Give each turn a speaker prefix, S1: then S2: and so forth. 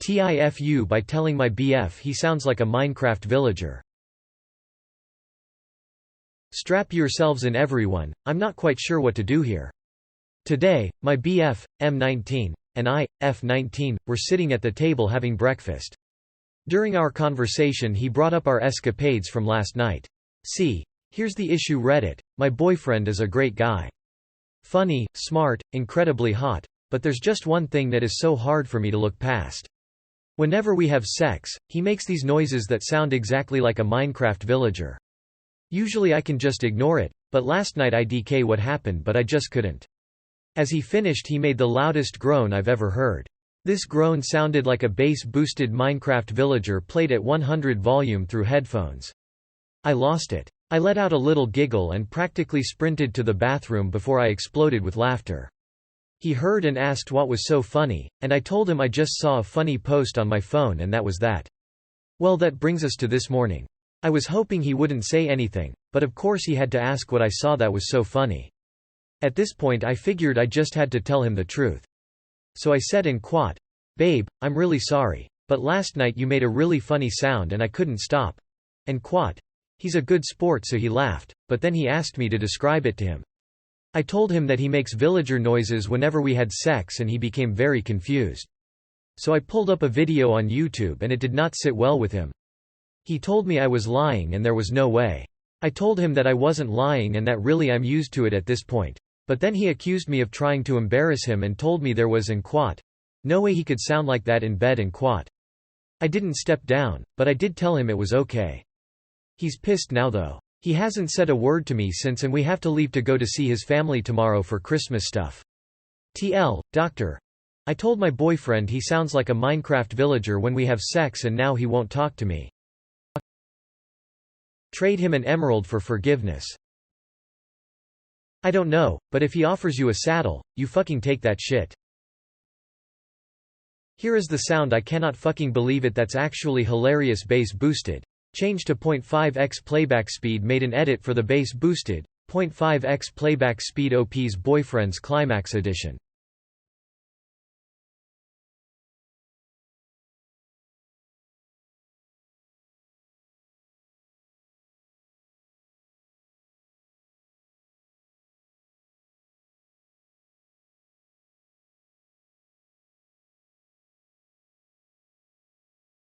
S1: TIFU by telling my BF he sounds like a Minecraft villager. Strap yourselves in everyone, I'm not quite sure what to do here. Today, my BF, M19, and I, F19, were sitting at the table having breakfast. During our conversation he brought up our escapades from last night. See, here's the issue Reddit, my boyfriend is a great guy. Funny, smart, incredibly hot, but there's just one thing that is so hard for me to look past. Whenever we have sex, he makes these noises that sound exactly like a Minecraft villager. Usually I can just ignore it, but last night I DK what happened but I just couldn't. As he finished he made the loudest groan I've ever heard. This groan sounded like a bass-boosted Minecraft villager played at 100 volume through headphones. I lost it. I let out a little giggle and practically sprinted to the bathroom before I exploded with laughter. He heard and asked what was so funny, and I told him I just saw a funny post on my phone and that was that. Well, that brings us to this morning. I was hoping he wouldn't say anything, but of course he had to ask what I saw that was so funny. At this point I figured I just had to tell him the truth. So I said in quote, "Babe, I'm really sorry, but last night you made a really funny sound and I couldn't stop." End quote. He's a good sport so he laughed, but then he asked me to describe it to him. I told him that he makes villager noises whenever we had sex and he became very confused. So I pulled up a video on YouTube and it did not sit well with him. He told me I was lying and there was no way. I told him that I wasn't lying and that really I'm used to it at this point. But then he accused me of trying to embarrass him and told me there was in quote, "No way he could sound like that in bed" in quote. I didn't step down, but I did tell him it was okay. He's pissed now though. He hasn't said a word to me since and we have to leave to go to see his family tomorrow for Christmas stuff. TL, doctor. I told my boyfriend he sounds like a Minecraft villager when we have sex and now he won't talk to me. Trade him an emerald for forgiveness. I don't know, but if he offers you a saddle, you fucking take that shit. Here is the sound I cannot fucking believe it that's actually hilarious bass boosted. Change to 0.5x playback speed made an edit for the bass boosted 0.5x playback speed OP's Boyfriend's Climax Edition.